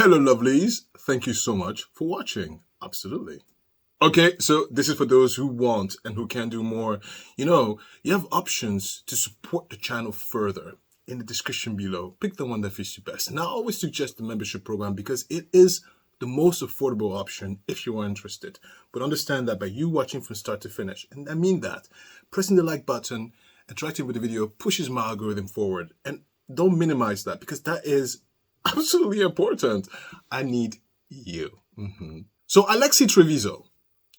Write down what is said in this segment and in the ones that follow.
Hello, lovelies. Thank you so much for watching. Absolutely. Okay, so this is for those who want and who can do more. You have options to support the channel further in the description below. Pick the one that fits you best. And I always suggest the membership program because it is the most affordable option if you are interested. But understand that by you watching from start to finish, and I mean that, pressing the like button, interacting with the video pushes my algorithm forward. And don't minimize that because that is absolutely important. I need you. So ALEXEE Trevizo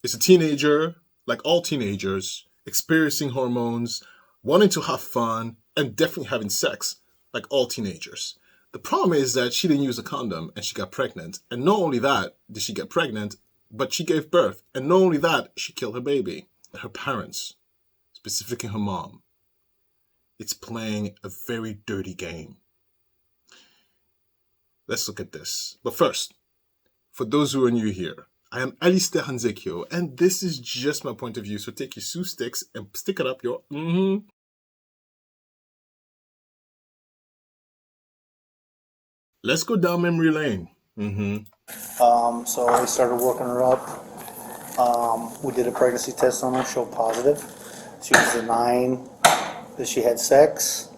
is a teenager, like all teenagers, experiencing hormones, wanting to have fun, and definitely having sex, like all teenagers. The problem is that she didn't use a condom and she got pregnant. And not only that did she get pregnant, but she gave birth. And not only that, she killed her baby. Her parents, specifically her mom, it's playing a very dirty game. Let's look at this. But first, for those who are new here, I am Alistair Hanzekyo, and this is just my point of view. So take your Sue sticks and stick it up your Let's go down memory lane. So we started working her up. We did a pregnancy test on her, showed positive. She was denying that she had sex.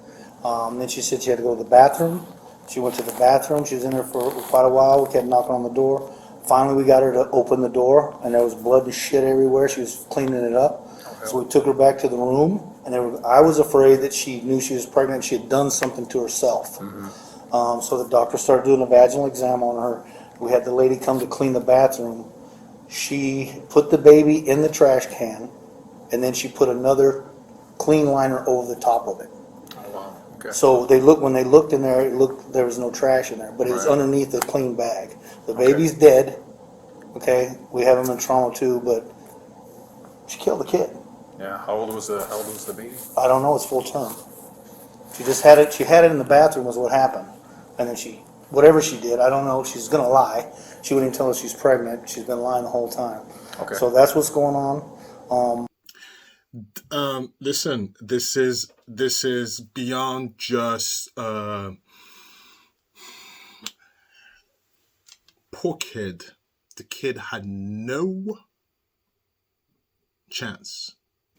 Then she said she had to go to the bathroom. She went to the bathroom. She was in there for quite a while. We kept knocking on the door. Finally, we got her to open the door, and there was blood and shit everywhere. She was cleaning it up. Okay. So we took her back to the room, and I was afraid that she knew she was pregnant. She had done something to herself. So the doctor started doing a vaginal exam on her. We had the lady come to clean the bathroom. She put the baby in the trash can, and then she put another clean liner over the top of it. Oh, wow. Okay. So when they looked in there, there was no trash in there, but it was underneath the clean bag. The baby's dead. Okay, we have him in trauma too, but she killed the kid. Yeah. How old was the baby? I don't know. It's full term. She just had it. She had it in the bathroom. Was what happened, and then whatever she did, I don't know. She's gonna lie. She wouldn't even tell us she's pregnant. She's been lying the whole time. Okay. So that's what's going on. Listen, this is beyond just poor kid. The kid had no chance.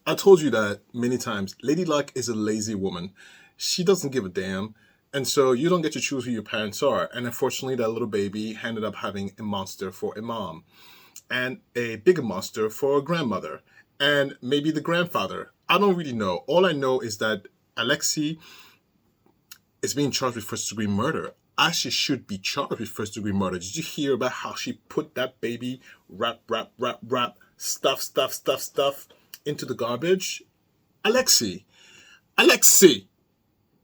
I told you that many times. Lady Luck is a lazy woman. She doesn't give a damn. And so you don't get to choose who your parents are. And unfortunately, that little baby ended up having a monster for a mom and a bigger monster for a grandmother and maybe the grandfather. I don't really know. All I know is that ALEXEE is being charged with first-degree murder. As she should be charged with first-degree murder. Did you hear about how she put that baby wrap, stuff into the garbage? ALEXEE,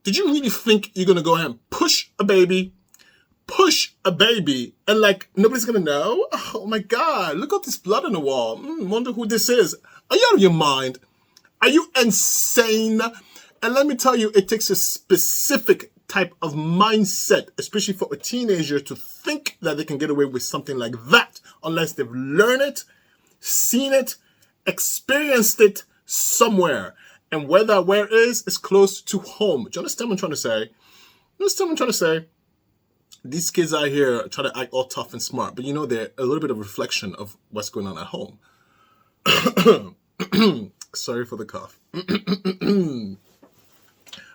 did you really think you're going to go ahead and push a baby and like nobody's going to know? Oh my God, look at this blood on the wall. Wonder who this is. Are you out of your mind? Are you insane? And let me tell you, it takes a specific type of mindset, especially for a teenager, to think that they can get away with something like that unless they've learned it, seen it, experienced it somewhere. And where that is close to home. Do you understand what I'm trying to say? These kids out here try to act all tough and smart, but they're a little bit of a reflection of what's going on at home. Sorry for the cough.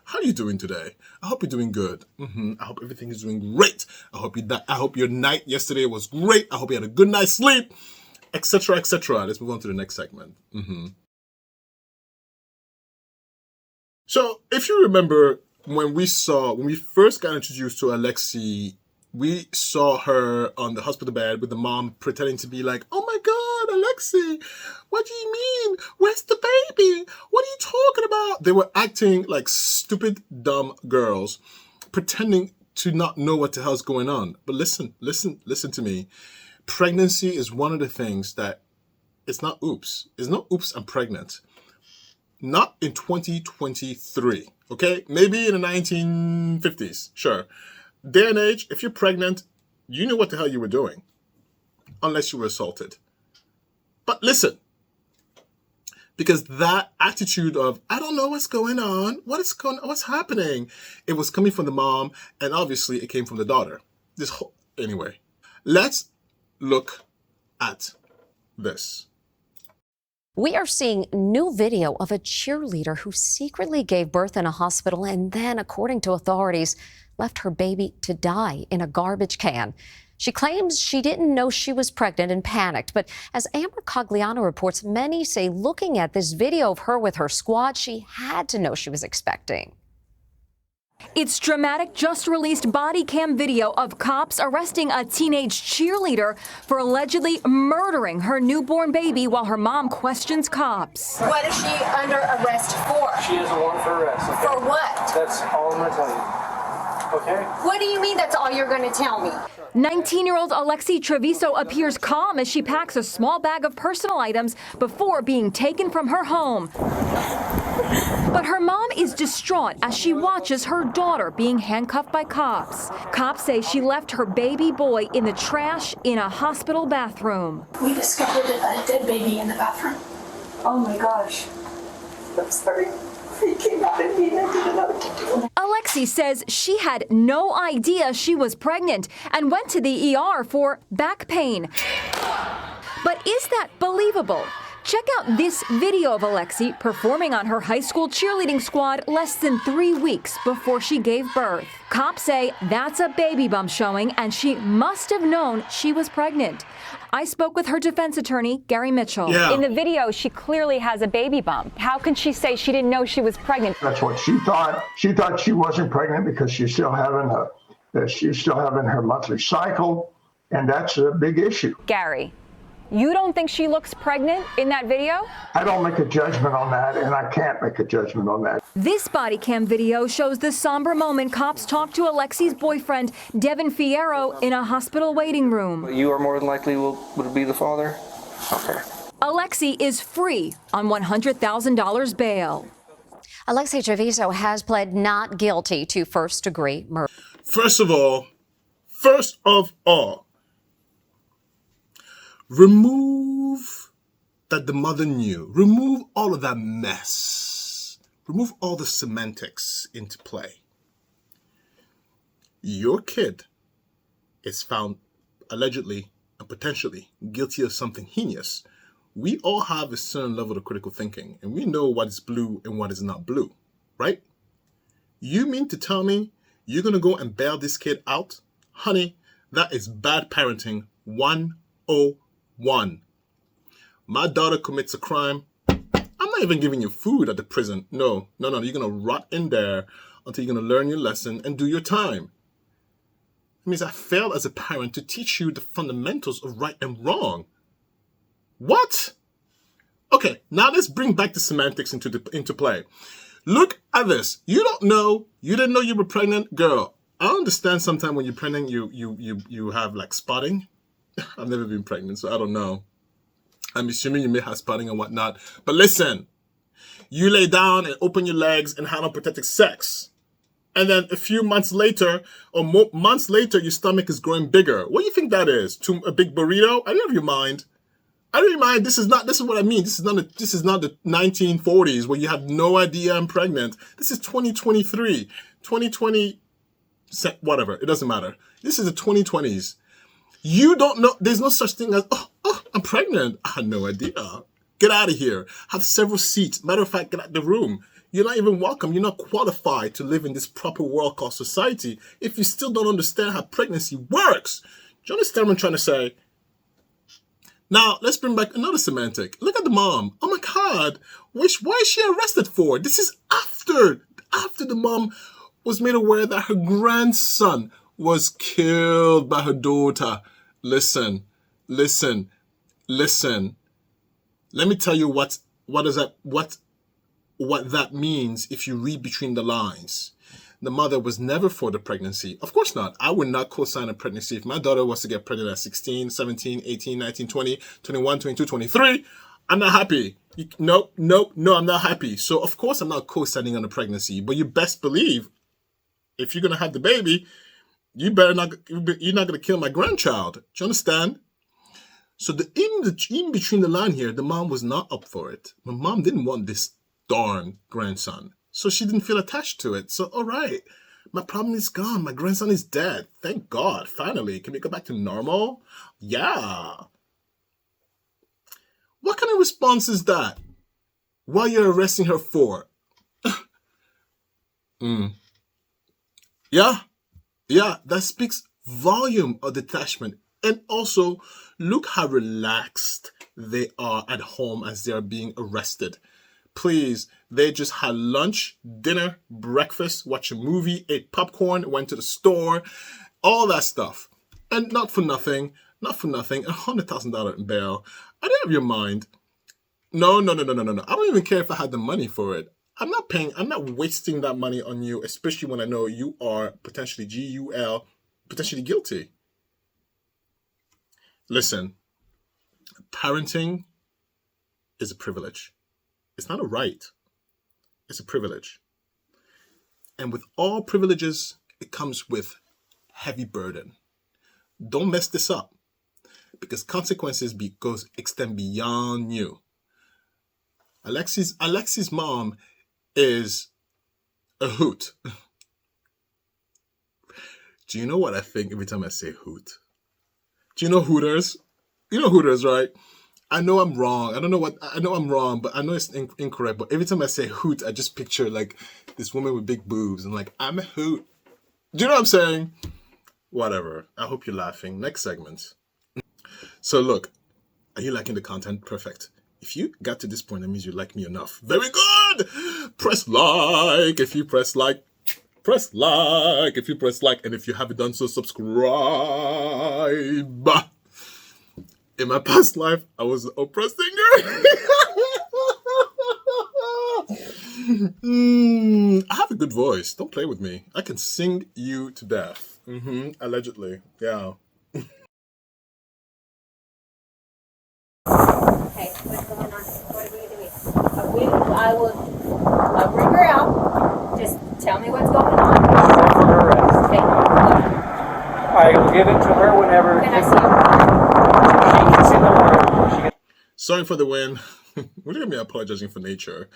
How are you doing today? I hope you're doing good. I hope everything is doing great. I hope your night yesterday was great. I hope you had a good night's sleep, etc., etc. Let's move on to the next segment. So if you remember, when we first got introduced to ALEXEE, we saw her on the hospital bed with the mom pretending to be like, oh my God, ALEXEE, what do you mean? Where's the baby? What are you talking about? They were acting like stupid, dumb girls, pretending to not know what the hell's going on. But listen to me. Pregnancy is one of the things that it's not oops. It's not oops, I'm pregnant. Not in 2023, okay? Maybe in the 1950s, sure. Day and age, if you're pregnant, you knew what the hell you were doing, unless you were assaulted. But listen, because that attitude of, I don't know what's going on, what's happening, it was coming from the mom, and obviously it came from the daughter. Anyway, let's look at this. We are seeing new video of a cheerleader who secretly gave birth in a hospital and then, according to authorities, left her baby to die in a garbage can. She claims she didn't know she was pregnant and panicked. But as Amber Cogliano reports, many say looking at this video of her with her squad, she had to know she was expecting. It's dramatic, just released body cam video of cops arresting a teenage cheerleader for allegedly murdering her newborn baby while her mom questions cops. What is she under arrest for? She has a warrant for arrest. Okay? For what? That's all I'm going to tell you. Okay? What do you mean that's all you're going to tell me? 19-year-old ALEXEE Trevizo appears calm as she packs a small bag of personal items before being taken from her home. But her mom is distraught as she watches her daughter being handcuffed by cops. Cops say she left her baby boy in the trash in a hospital bathroom. We discovered a dead baby in the bathroom. Oh my gosh. I'm sorry. He came out and he didn't know what to do. ALEXEE says she had no idea she was pregnant and went to the ER for back pain. But is that believable? Check out this video of ALEXEE performing on her high school cheerleading squad less than 3 weeks before she gave birth. Cops say that's a baby bump showing and she must have known she was pregnant. I spoke with her defense attorney, Gary Mitchell. Yeah. In the video, she clearly has a baby bump. How can she say she didn't know she was pregnant? That's what she thought. She thought she wasn't pregnant because she's still having her monthly cycle, and that's a big issue. Gary, you don't think she looks pregnant in that video? I don't make a judgment on that, and I can't make a judgment on that. This body cam video shows the somber moment cops talked to ALEXEE's boyfriend, Devin Fierro, in a hospital waiting room. You are more than likely would be the father? Okay. ALEXEE is free on $100,000 bail. ALEXEE Trevizo has pled not guilty to first-degree murder. First of all, remove that the mother knew. Remove all of that mess. Remove all the semantics into play. Your kid is found allegedly and potentially guilty of something heinous. We all have a certain level of critical thinking, and we know what is blue and what is not blue, right? You mean to tell me you're going to go and bail this kid out? Honey, that is bad parenting 101. My daughter commits a crime. I'm not even giving you food at the prison. No. You're going to rot in there until you're going to learn your lesson and do your time. It means I failed as a parent to teach you the fundamentals of right and wrong. What? Okay, now let's bring back the semantics into play. Look at this. You didn't know you were pregnant, girl. I understand sometimes when you're pregnant, you have like spotting. I've never been pregnant, so I don't know. I'm assuming you may have spotting and whatnot. But listen, you lay down and open your legs and have unprotected sex. And then a few months later, or more months later, your stomach is growing bigger. What do you think that is? To a big burrito? I don't have your mind. I don't mind. This is what I mean. This is not the 1940s where you have no idea I'm pregnant. This is 2023, 2020, whatever. It doesn't matter. This is the 2020s. You don't know. There's no such thing as, oh, I'm pregnant. I had no idea. Get out of here. Have several seats. Matter of fact, get out of the room. You're not even welcome. You're not qualified to live in this proper world called society if you still don't understand how pregnancy works. Do you understand what I'm trying to say? Now, let's bring back another semantic. Look at the mom. Oh my God. Why is she arrested for? This is after the mom was made aware that her grandson was killed by her daughter. Listen. Let me tell you what that means if you read between the lines. The mother was never for the pregnancy. Of course not. I would not co-sign a pregnancy. If my daughter was to get pregnant at 16, 17, 18, 19, 20, 21, 22, 23, I'm not happy. No, I'm not happy. So of course I'm not co-signing on a pregnancy. But you best believe, if you're going to have the baby, you're not going to kill my grandchild. Do you understand? So in between the line here, the mom was not up for it. My mom didn't want this darn grandson. So she didn't feel attached to it. So, all right. My problem is gone. My grandson is dead. Thank God. Finally. Can we go back to normal? Yeah. What kind of response is that? What you're arresting her for? Yeah. Yeah. That speaks volume of detachment. And also, look how relaxed they are at home as they are being arrested. Please, they just had lunch, dinner, breakfast, watched a movie, ate popcorn, went to the store, all that stuff. And not for nothing, $100,000 in bail. I didn't have your mind. No. I don't even care if I had the money for it. I'm not wasting that money on you, especially when I know you are potentially GUL, potentially guilty. Listen, parenting is a privilege. It's not a right. It's a privilege. And with all privileges, it comes with heavy burden. Don't mess this up, because consequences extend beyond you. Alexee's mom is a hoot. Do you know what I think every time I say hoot? Do you know Hooters? You know Hooters, right? I know I'm wrong. I know I'm wrong, but I know it's incorrect. But every time I say hoot, I just picture like this woman with big boobs and like, I'm a hoot. Do you know what I'm saying? Whatever. I hope you're laughing. Next segment. So look, are you liking the content? Perfect. If you got to this point, that means you like me enough. Very good. Press like. If you press like. Press like. If you press like. And if you haven't done so, subscribe. In my past life, I was an opera singer. I have a good voice. Don't play with me. I can sing you to death. Allegedly. Yeah. Okay, what's going on? What are we doing? I'll bring her out. Just tell me what's going on. For her arrest. Okay, I will give it to her whenever. can I see her? She can see the warrant. She can. Sorry for the win. Look at me apologizing for nature.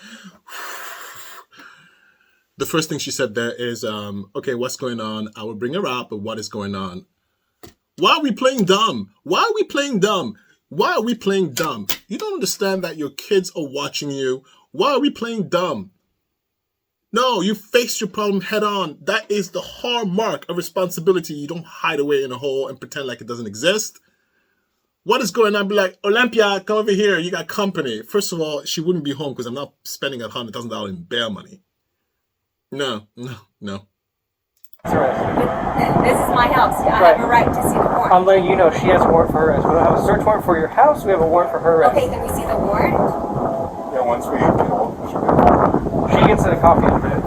The first thing she said there is, okay, what's going on? I will bring her out, but what is going on? Why are we playing dumb? Why are we playing dumb? Why are we playing dumb? You don't understand that your kids are watching you. Why are we playing dumb? No, you face your problem head on. That is the hallmark of responsibility. You don't hide away in a hole and pretend like it doesn't exist. What is going on? Be like, Olympia, come over here. You got company. First of all, she wouldn't be home because I'm not spending $100,000 in bail money. No. This is my house. I Right. have a right to see the warrant. I'm letting you know she has a warrant for her arrest. We don't have a search warrant for your house. We have a warrant for her arrest. Okay, can we see the warrant? Yeah, once we, She gets a copy of it.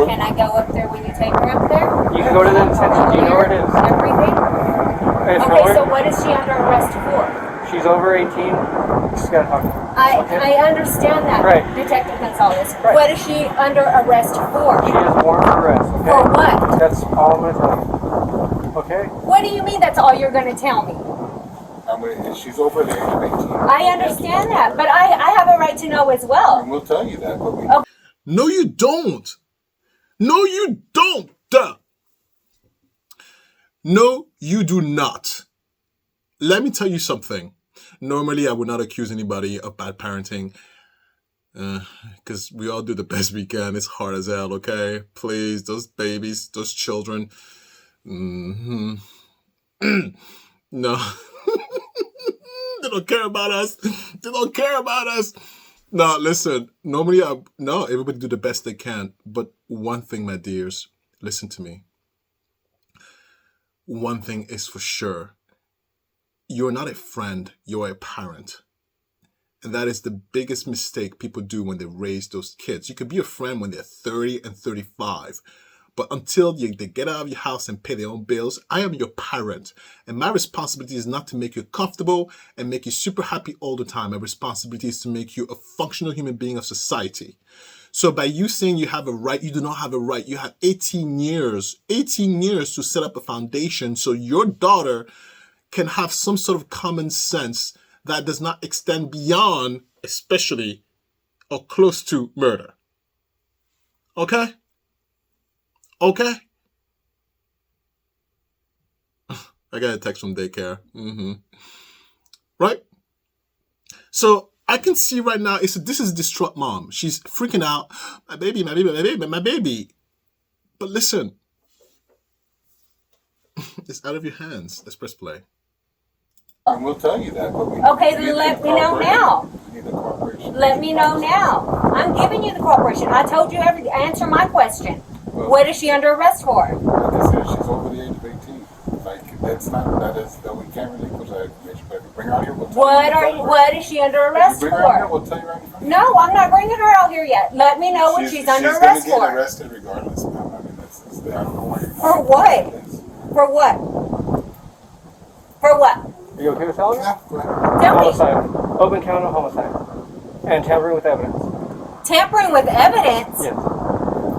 Can I go up there when you take her up there? You can go to the detention. Do you know where it is? Everything? It's Okay, nowhere. so what is she under arrest for? She's over 18. She's got to talk to her. I understand that, Right. Detective Gonzalez. Right. What is she under arrest for? She has a warrant for arrest. Okay? For what? That's all I'm going to tell you. Okay? What do you mean that's all you're going to tell me? she's over the age of 18. I understand that, but I have a right to know as well. And we'll tell you that, but we... Okay. No, you don't. No, you don't. No, you do not. Let me tell you something. Normally, I would not accuse anybody of bad parenting because we all do the best we can. It's hard as hell, okay? Please, those babies, those children. No. They don't care about us. They don't care about us. No, listen. Normally, everybody do the best they can. But one thing, my dears, listen to me. One thing is for sure. You're not a friend. You're a parent. And that is the biggest mistake people do when they raise those kids. You could be a friend when they're 30 and 35. But until they get out of your house and pay their own bills, I am your parent. And my responsibility is not to make you comfortable and make you super happy all the time. My responsibility is to make you a functional human being of society. So by you saying you have a right, you do not have a right. You have 18 years to set up a foundation so your daughter can have some sort of common sense that does not extend beyond, especially or close to murder. Okay? Okay? I got a text from daycare. Right? So I can see right now, this is a distraught mom. She's freaking out. My baby, my baby, my baby, my baby. But listen, it's out of your hands. Let's press play. And we'll tell you that, but we Okay, we then need let the me know now. cooperation. We need the cooperation. Let me know now. I'm giving you the cooperation. I told you answer my question. Well, What is she under arrest for? Like I said, she's over the age of 18. Like, that we can't really put that information, but if you bring her out here, we'll tell you. What is she under If arrest you bring her out here, for? we'll tell you right now. No, I'm not bringing her out here yet. Let me know what she's under arrest She's gonna get for. arrested regardless, ma'am. I mean, I don't know why you're For what? For what? For what? Are you okay with telling me? Yeah, go ahead. Tell me. Homicide. Open count of homicide. And tampering with evidence. Tampering with evidence Yes.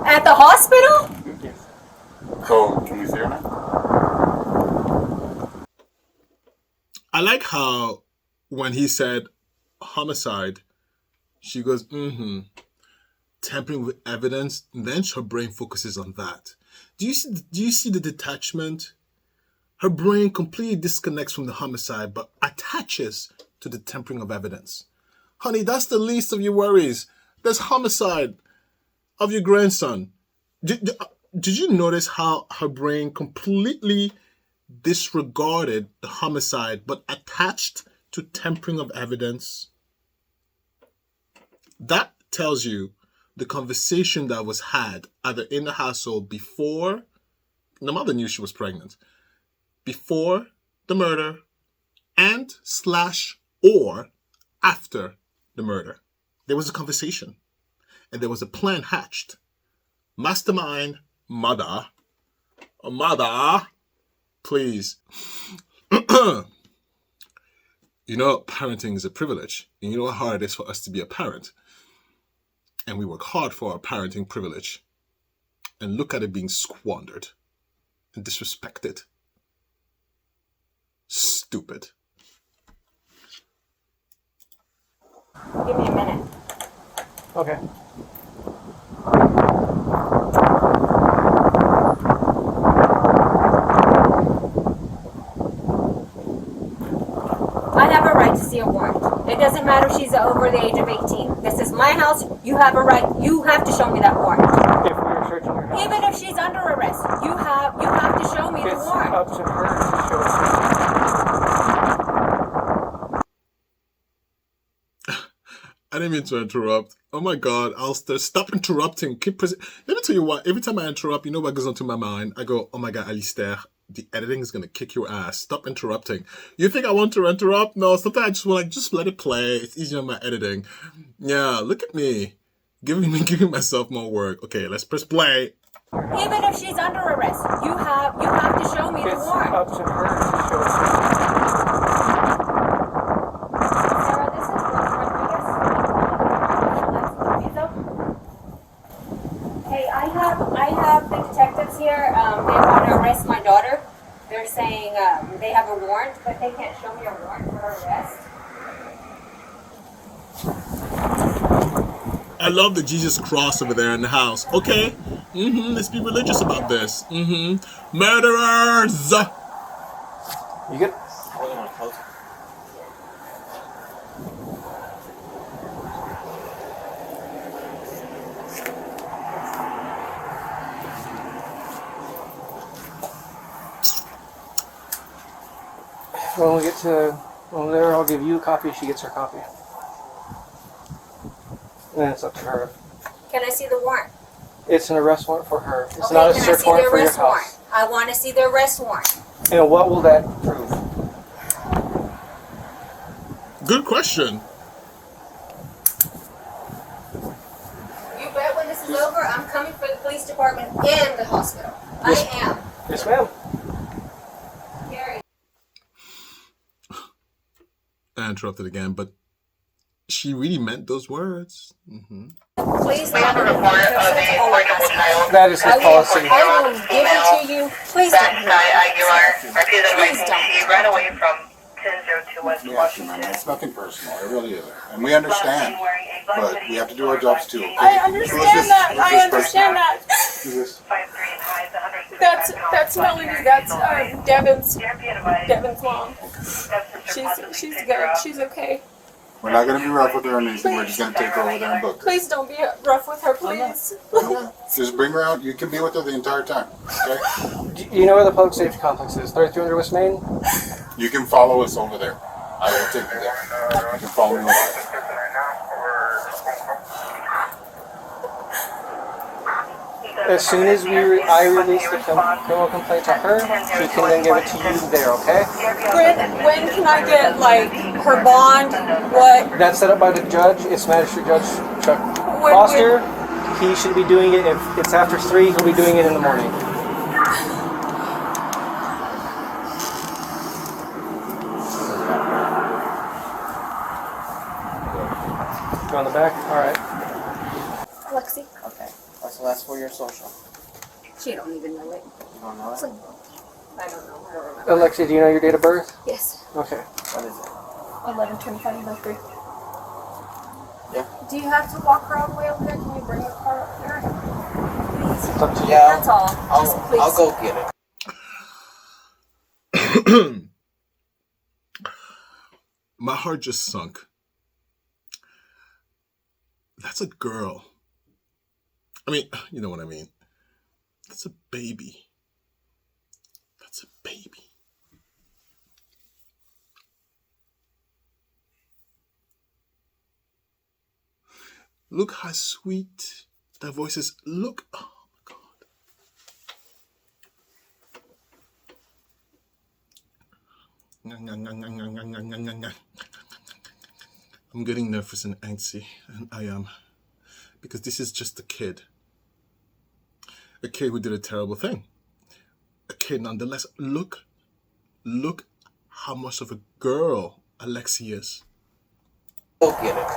at the hospital? Yes. So, can we see her now? I like how when he said homicide, she goes, tampering with evidence, and then her brain focuses on that. Do you see the detachment? Her brain completely disconnects from the homicide, but attaches to the tampering of evidence. Honey, that's the least of your worries. There's homicide of your grandson. Did you notice how her brain completely disregarded the homicide, but attached to tampering of evidence? That tells you the conversation that was had either in the household before the mother knew she was pregnant, before the murder, and / or after the murder. There was a conversation and there was a plan hatched. Mastermind, mother, please. You know, parenting is a privilege. And you know how hard it is for us to be a parent. And we work hard for our parenting privilege. And look at it being squandered and disrespected. Stupid. Give me a minute. Okay. I have a right to see a warrant. It doesn't matter if she's over the age of 18. This is my house. You have a right. You have to show me that warrant. If we are searching her house, Even if she's under arrest, you have to show me the it's warrant. up to her to show us. I didn't mean to interrupt. Oh my God, Alistair, stop interrupting. Let me tell you what, every time I interrupt, you know what goes onto my mind? I go, oh my God, Alistair, the editing is going to kick your ass. Stop interrupting. You think I want to interrupt? No, sometimes I just want to just let it play. It's easier on my editing. Yeah, look at me. Giving myself more work. Okay, let's press play. Even if she's under arrest, you have to show me the It's warrant. up to her to show us. Sarah, this is Rodriguez. ALEXEE Trevizo. Hey, I have the detectives here. They want to arrest my daughter. They're saying they have a warrant, but they can't show me a warrant for her arrest. I love the Jesus cross over there in the house. Okay. Let's be religious about this. Murderers! You good? When we get to there, I'll give you a copy. She gets her copy. And then it's up to her. Can I see the warrant? It's an arrest warrant for her. It's Okay, not a can I search see the warrant for your arrest warrant? house. I want to see the arrest warrant. And what will that prove? Good question. You bet when this is over, I'm coming for the police department and the hospital. Yes. I am. Yes, ma'am. Gary. I interrupted again, but she really meant those words. Please don't do it. That is his policy. I will give it to you. Please don't do it. Please don't. Please don't. He ran away from Yeah, man, it's nothing personal. It really isn't. And we understand. But we have to do our jobs too. Okay? I understand that. I understand that. Who's this? That's Melanie. That's Devin's mom. She's good. She's okay. We're not going to be rough with her or anything. We're just going to take her over there and book her. Please don't be rough with her, please. Just bring her out. You can be with her the entire time. Okay? Do you know where the public safety complex is? 3300 West Main? You can follow us over there. I will take you there. You can follow me over there. As soon as I release the criminal complaint to her, she can then give it to you there, okay? When can I get, like, her bond? What? That's set up by the judge. It's Magistrate Judge Chuck Foster. He should be doing it, if it's after 3, he'll be doing it in the morning. Go on the back? Alright. Alexi. Okay. What's the last 4 year social? She don't even know it. You don't know it? I don't know. I don't remember. Alexia, do you know your date of birth? Yes. Okay. What is it? 11/25/03. Yeah. Do you have to walk her all the way over there? Can you bring your car up here? Please. It's up to you. Yeah. That's all. Just please. I'll go get it. My heart just sunk. That's a girl. I mean, you know what I mean. That's a baby. That's a baby. Look how sweet that voice is. Look. Oh my God. I'm getting nervous and antsy, and I am. Because this is just a kid. A kid who did a terrible thing. A kid nonetheless. Look how much of a girl Alexie is. Go get it.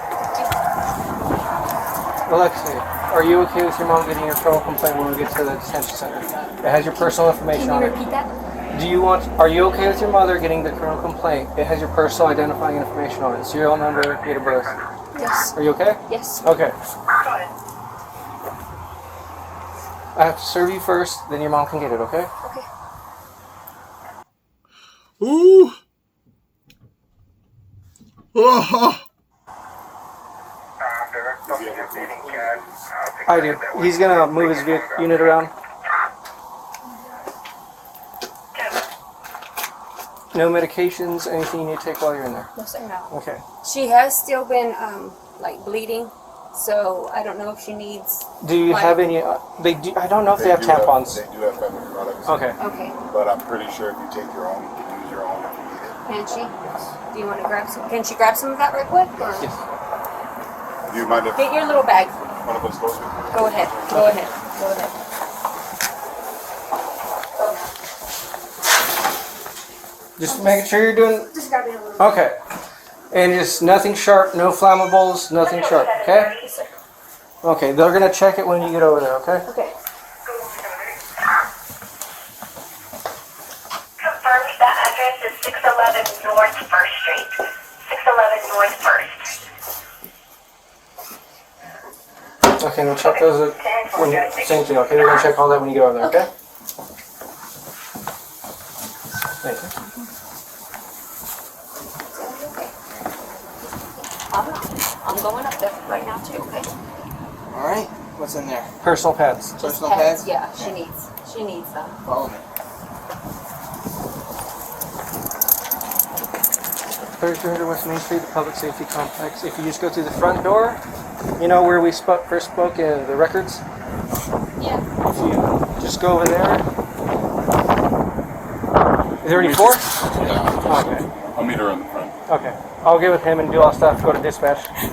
Alexia, are you okay with your mom getting your criminal complaint when we get to the detention center? It has your personal information on it. Repeat that? Are you okay with your mother getting the criminal complaint? It has your personal identifying information on it. Serial number, date of birth. Yes. Are you okay? Yes. Okay. I have to serve you first, then your mom can get it, okay? Okay. Ooh. Oh. I do. He's gonna move his unit around. No medications, anything you need to take while you're in there? No, sir, no. Okay. She has still been, like, bleeding, so I don't know if she needs... Do you have any... I don't know if they have tampons. They do have feminine products. Okay. Okay. But I'm pretty sure if you take your own, you can use your own if you need it. Can she? Do you want to grab some? Can she grab some of that right quick? Or? Yes. Do you mind if Get your little bag. one of us goes with you? Go ahead. Go ahead. Go ahead. Just making sure you're doing... Just grab it a little. Okay. And just nothing sharp, no flammables, nothing sharp, okay? Yes, sir. Okay, they're gonna check it when you get over there, okay? Okay. Confirmed that address is 611 North 1st Street. 611 North 1st. Okay, we'll check those when you... Same thing, okay? They're gonna check all that when you get over there, okay? Thank you. I'm going up there right now too, okay? Alright. What's in there? Personal pads. Personal pads? Yeah, she needs them. Follow me. 3300 West Main Street, the Public Safety Complex. If you just go through the front door, you know where we first spoke in the records? Yeah. If you just go over there. Is there any four? Yeah. Okay. I'll meet her in the front. Okay. I'll get with him and do all stuff, go to dispatch. Okay.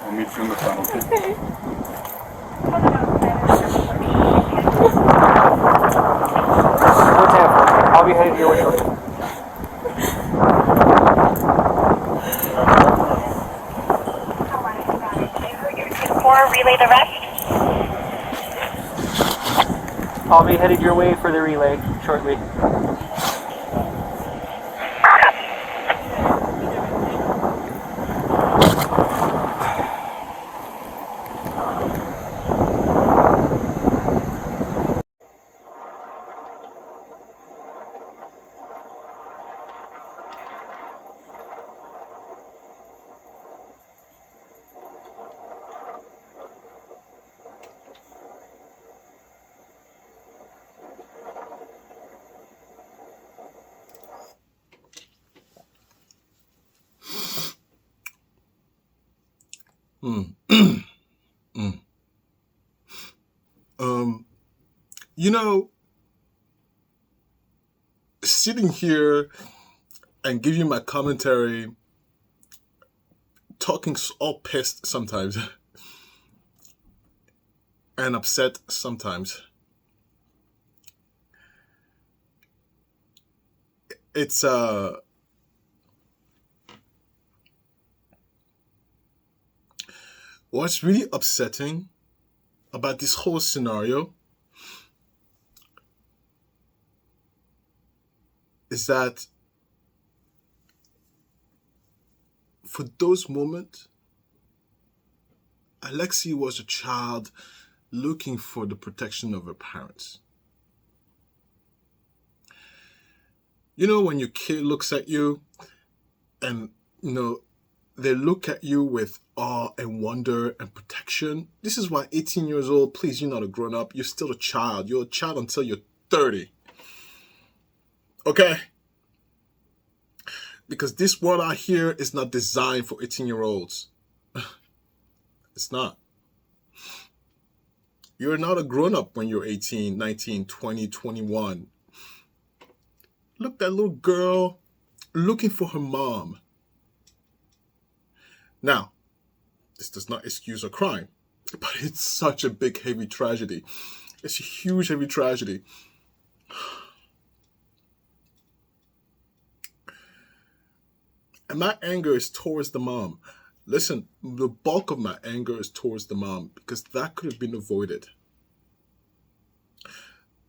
We'll meet you in the front, okay? Go Tampa. I'll be headed your way shortly. Relay the rest. I'll be headed your way for the relay shortly. Mm. Mm. You know, sitting here and giving my commentary, talking all pissed sometimes and upset sometimes. It's what's really upsetting about this whole scenario is that for those moments, Alexei was a child looking for the protection of her parents. You know, when your kid looks at you and, they look at you with awe and wonder and protection. This is why 18 years old, please, you're not a grown up. You're still a child. You're a child until you're 30. Okay? Because this world out here is not designed for 18-year-olds. It's not. You're not a grown-up when you're 18, 19, 20, 21. Look, that little girl looking for her mom. Now, this does not excuse a crime, but it's such a big, heavy tragedy. It's a huge, heavy tragedy. And my anger is towards the mom. Listen, the bulk of my anger is towards the mom because that could have been avoided.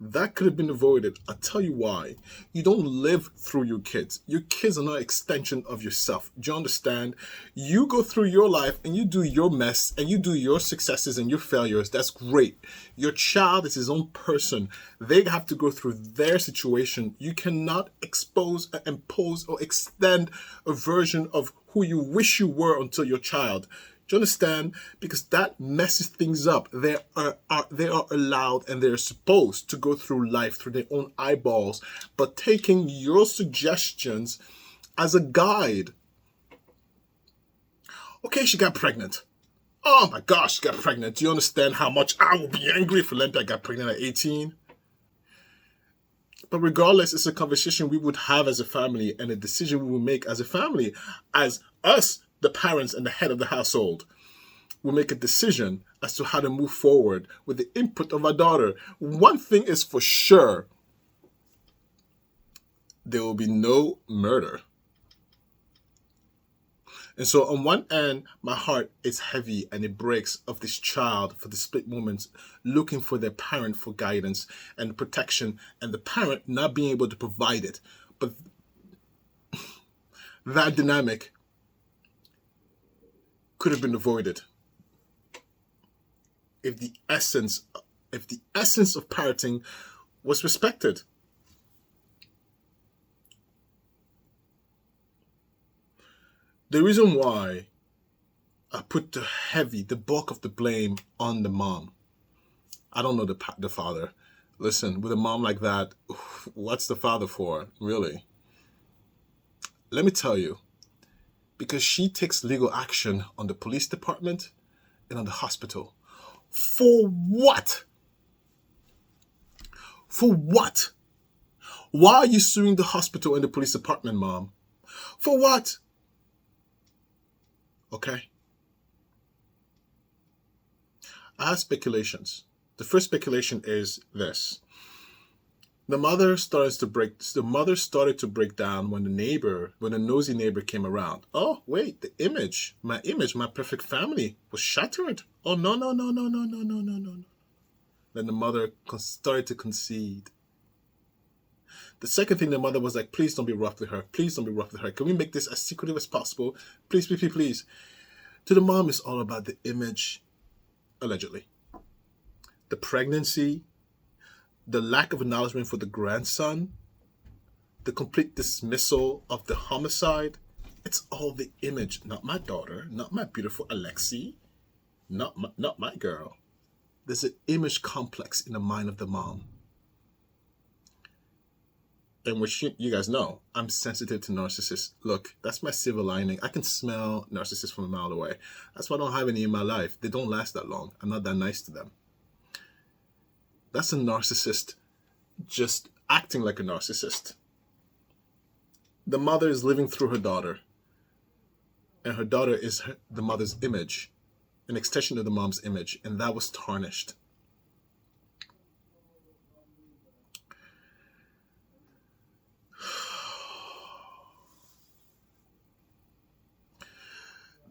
That could have been avoided. I'll tell you why. You don't live through your kids. Your kids are not an extension of yourself. Do you understand? You go through your life and you do your mess and you do your successes and your failures. That's great. Your child is his own person. They have to go through their situation. You cannot expose, impose, or extend a version of who you wish you were until your child. Do you understand? Because that messes things up. They are allowed and they're supposed to go through life through their own eyeballs, but taking your suggestions as a guide. Okay, she got pregnant. Oh my gosh, she got pregnant. Do you understand how much I will be angry if Olympia got pregnant at 18? But regardless, it's a conversation we would have as a family and a decision we will make as a family, as us, the parents and the head of the household, will make a decision as to how to move forward with the input of our daughter. One thing is for sure, there will be no murder. And so on one end, my heart is heavy and it breaks of this child for the split moments looking for their parent for guidance and protection and the parent not being able to provide it. But that dynamic could have been avoided if the essence of parenting was respected. The reason why I put the bulk of the blame on the mom. I don't know the father. Listen, with a mom like that, what's the father for, really? Let me tell you, because she takes legal action on the police department and on the hospital. For what? For what? Why are you suing the hospital and the police department, Mom? For what? Okay. I have speculations. The first speculation is this. The mother started to break down when the nosy neighbor came around. Oh, wait, my perfect family was shattered. Oh, no. Then the mother started to concede. The second thing, the mother was like, please don't be rough with her. Please don't be rough with her. Can we make this as secretive as possible? Please, please, please, please. To the mom, it's all about the image, allegedly. The pregnancy, the lack of acknowledgement for the grandson, the complete dismissal of the homicide. It's all the image, not my daughter, not my beautiful Alexei, not my girl. There's an image complex in the mind of the mom. And which you guys know, I'm sensitive to narcissists. Look, that's my silver lining. I can smell narcissists from a mile away. That's why I don't have any in my life. They don't last that long. I'm not that nice to them. That's a narcissist just acting like a narcissist. The mother is living through her daughter. And her daughter is the mother's image, an extension of the mom's image. And that was tarnished.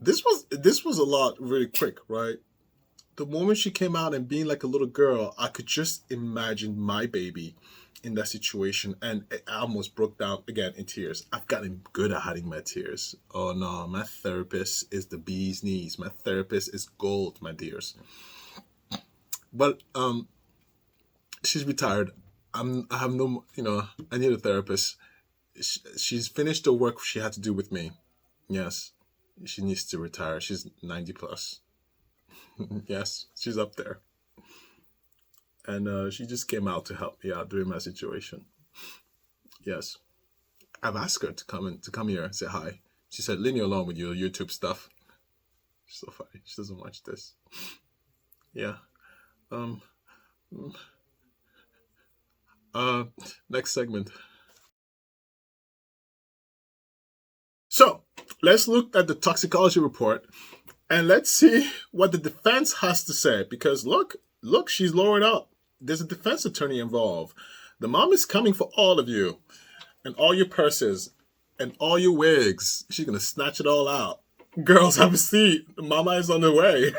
This was a lot really quick, right? The moment she came out and being like a little girl, I could just imagine my baby in that situation, and I almost broke down again in tears. I've gotten good at hiding my tears. Oh no, my therapist is the bee's knees. My therapist is gold, my dears. But she's retired. I have no, I need a therapist. She's finished the work she had to do with me. Yes. She needs to retire. She's 90 plus. Yes, she's up there. And she just came out to help me out during my situation. Yes. I've asked her to come here and say hi. She said, leave me alone with your YouTube stuff. She's so funny. She doesn't watch this. Yeah. Next segment. So, let's look at the toxicology report and let's see what the defense has to say. Because look, she's lowered up. There's a defense attorney involved. The mom is coming for all of you and all your purses and all your wigs. She's going to snatch it all out. Girls, have a seat. Mama is on the way.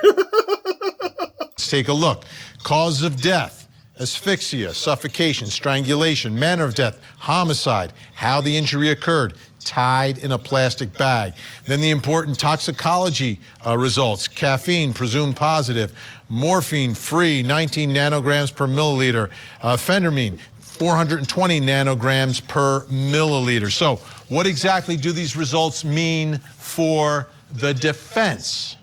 Let's take a look. Cause of death: asphyxia, suffocation, strangulation, manner of death, homicide, how the injury occurred, tied in a plastic bag. Then the important toxicology results: caffeine presumed positive, morphine free, 19 nanograms per milliliter, phentermine 420 nanograms per milliliter. So what exactly do these results mean for the defense?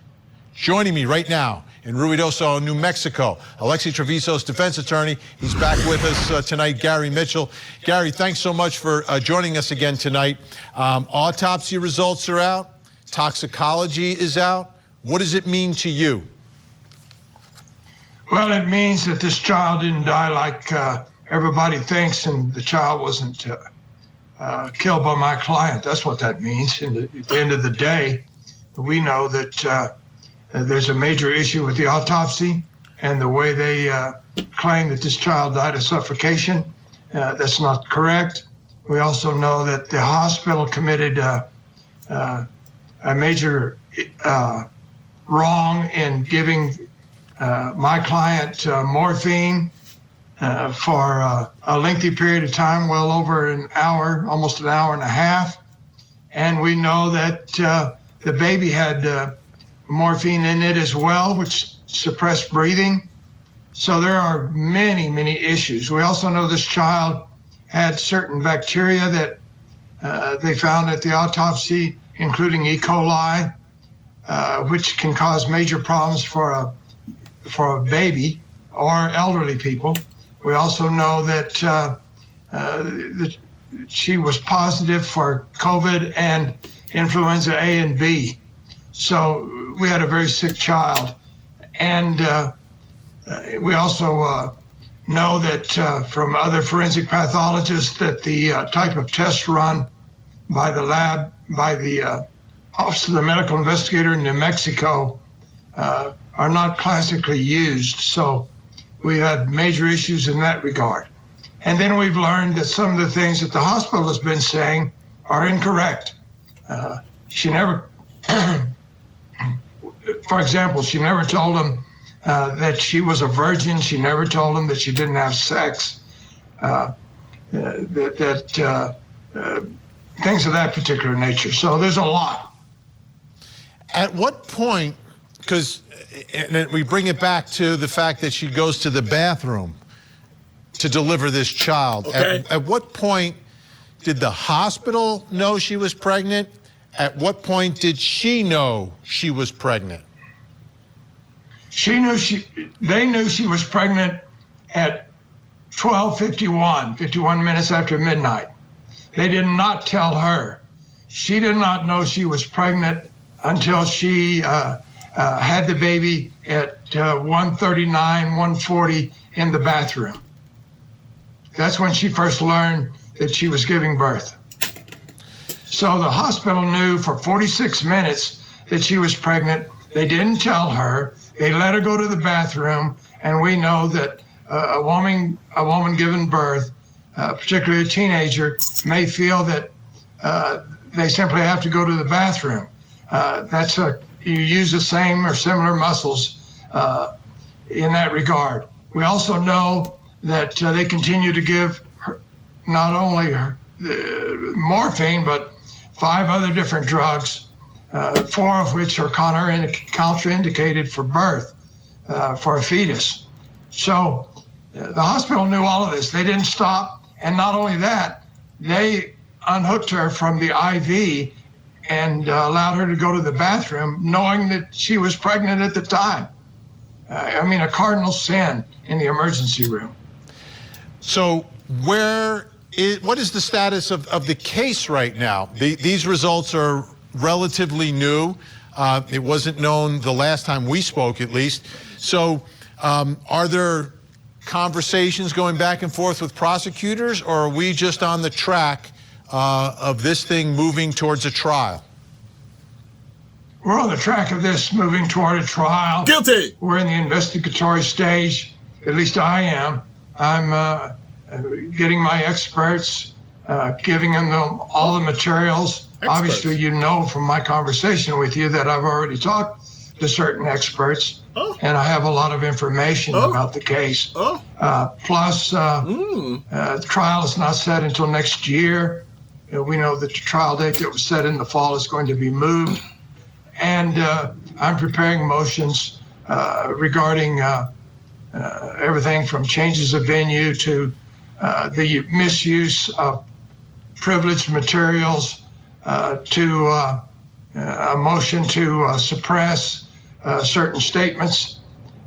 Joining me right now in Ruidoso, New Mexico, ALEXEE Trevizo's defense attorney. He's back with us tonight, Gary Mitchell. Gary, thanks so much for joining us again tonight. Autopsy results are out. Toxicology is out. What does it mean to you? Well, it means that this child didn't die like everybody thinks, and the child wasn't killed by my client. That's what that means. And at the end of the day, we know that there's a major issue with the autopsy and the way they claim that this child died of suffocation. That's not correct. We also know that the hospital committed a major wrong in giving my client morphine for a lengthy period of time, well over an hour, almost an hour and a half. And we know that the baby had morphine in it as well, which suppressed breathing. So there are many, many issues. We also know this child had certain bacteria that they found at the autopsy, including E. coli, which can cause major problems for a baby or elderly people. We also know that she was positive for COVID and influenza A and B. So we had a very sick child. And we also know that from other forensic pathologists that the type of tests run by the lab, by the Office of the Medical Investigator in New Mexico are not classically used. So we had major issues in that regard. And then we've learned that some of the things that the hospital has been saying are incorrect. She never, for example, she never told them that she was a virgin. She never told them that she didn't have sex. Things of that particular nature. So there's a lot. At what point, because we bring it back to the fact that she goes to the bathroom to deliver this child. Okay. At what point did the hospital know she was pregnant? At what point did she know she was pregnant? They knew she was pregnant at 12:51, 51 minutes after midnight. They did not tell her. She did not know she was pregnant until she had the baby at 1:39, 1:40 in the bathroom. That's when she first learned that she was giving birth. So the hospital knew for 46 minutes that she was pregnant. They didn't tell her. They let her go to the bathroom, and we know that a woman giving birth, particularly a teenager, may feel that they simply have to go to the bathroom. You use the same or similar muscles in that regard. We also know that they continue to give her not only morphine, but 5 other different drugs, 4 of which are contraindicated for birth for a fetus. So the hospital knew all of this. They didn't stop. And not only that, they unhooked her from the IV and allowed her to go to the bathroom, knowing that she was pregnant at the time. A cardinal sin in the emergency room. So what is the status of the case right now? These results are relatively new. It wasn't known the last time we spoke, at least. So are there conversations going back and forth with prosecutors, or are we just on the track of this thing moving towards a trial? We're on the track of this moving toward a trial. Guilty! We're in the investigatory stage. At least I am. I'm getting my experts, giving them all the materials. Obviously, you know from my conversation with you that I've already talked to certain experts, and I have a lot of information about the case. Plus, the trial is not set until next year. We know that the trial date that was set in the fall is going to be moved. And I'm preparing motions regarding everything from changes of venue to the misuse of privileged materials to a motion to suppress certain statements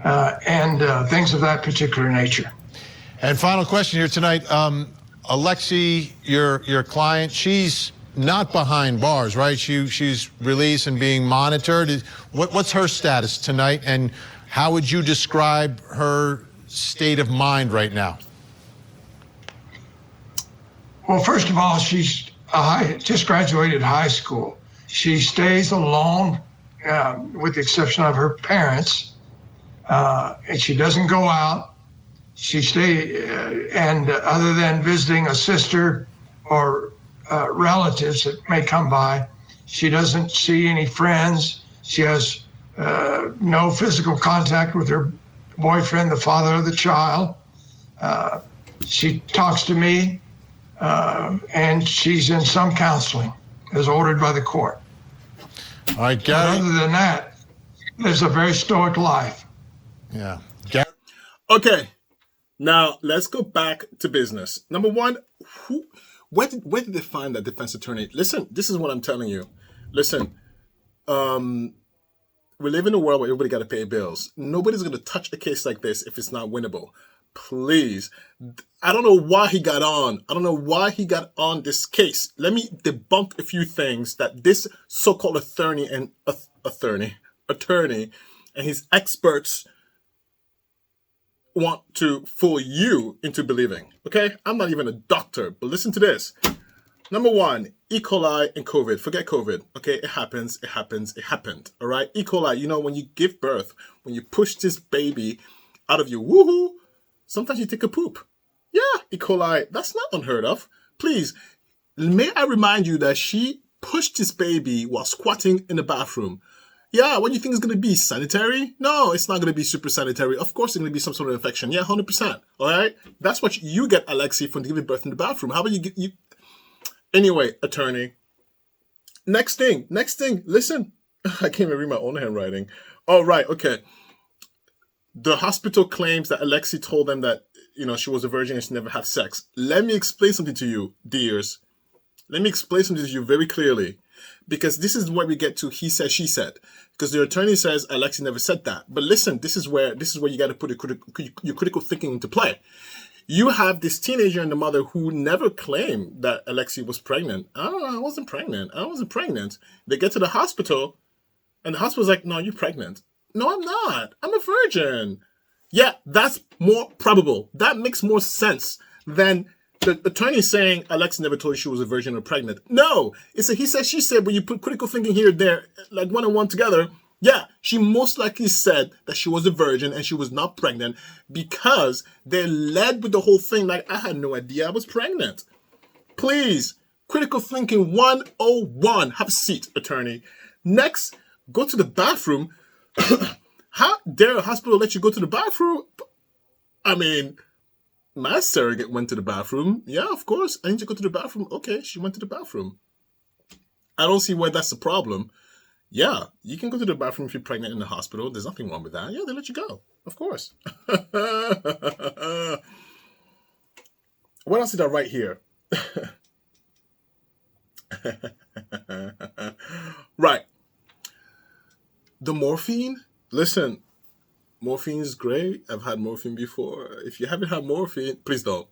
and things of that particular nature. And final question here tonight. ALEXEE, your client, she's not behind bars, right? She's released and being monitored. What's her status tonight, and how would you describe her state of mind right now? Well, first of all, she's just graduated high school. She stays alone, with the exception of her parents, and she doesn't go out. She and other than visiting a sister or relatives that may come by, she doesn't see any friends. She has no physical contact with her boyfriend, the father of the child. She talks to me, and she's in some counseling as ordered by the court. All right, Gary. But other than that, lives a very stoic life. Yeah. Gary. Okay, now let's go back to business. Number one, where did they find that defense attorney? Listen, this is what I'm telling you. Listen, we live in a world where everybody got to pay bills. Nobody's going to touch a case like this if it's not winnable. Please. I don't know why he got on. I don't know why he got on this case. Let me debunk a few things that this so-called attorney and his experts want to fool you into believing. Okay? I'm not even a doctor, but listen to this. Number one, E. coli and COVID. Forget COVID. Okay? It happens. It happens. It happened. All right? E. coli, when you give birth, when you push this baby out of your woohoo, sometimes you take a poop. Yeah, E. coli, that's not unheard of. Please, may I remind you that she pushed this baby while squatting in the bathroom. Yeah, what do you think is going to be? Sanitary? No, it's not going to be super sanitary. Of course, it's going to be some sort of infection. Yeah, 100%. All right? That's what you get, ALEXEE, from giving birth in the bathroom. How about you get you? Anyway, attorney. Next thing. Listen. I can't even read my own handwriting. All right, okay. The hospital claims that ALEXEE told them that, she was a virgin and she never had sex. Let me explain something to you, dears. Let me explain something to you very clearly. Because this is where we get to he said, she said. Because the attorney says ALEXEE never said that. But listen, this is where you got to put your critical thinking into play. You have this teenager and the mother who never claimed that ALEXEE was pregnant. Oh, I wasn't pregnant. I wasn't pregnant. They get to the hospital, and the hospital's like, no, you're pregnant. No, I'm not. I'm a virgin. Yeah, that's more probable. That makes more sense than the attorney saying ALEXEE never told you she was a virgin or pregnant. No, it's a he said, she said, but you put critical thinking here and there, like one and one together. Yeah, she most likely said that she was a virgin and she was not pregnant because they led with the whole thing like, I had no idea I was pregnant. Please, critical thinking 101. Have a seat, attorney. Next, go to the bathroom. How dare a hospital let you go to the bathroom? I mean, my surrogate went to the bathroom. Yeah, of course. I need to go to the bathroom. Okay, she went to the bathroom. I don't see why that's a problem. Yeah, you can go to the bathroom if you're pregnant in the hospital. There's nothing wrong with that. Yeah, they let you go. Of course. What else did I write here? Right. The morphine. Listen, morphine is great. I've had morphine before. If you haven't had morphine, please don't.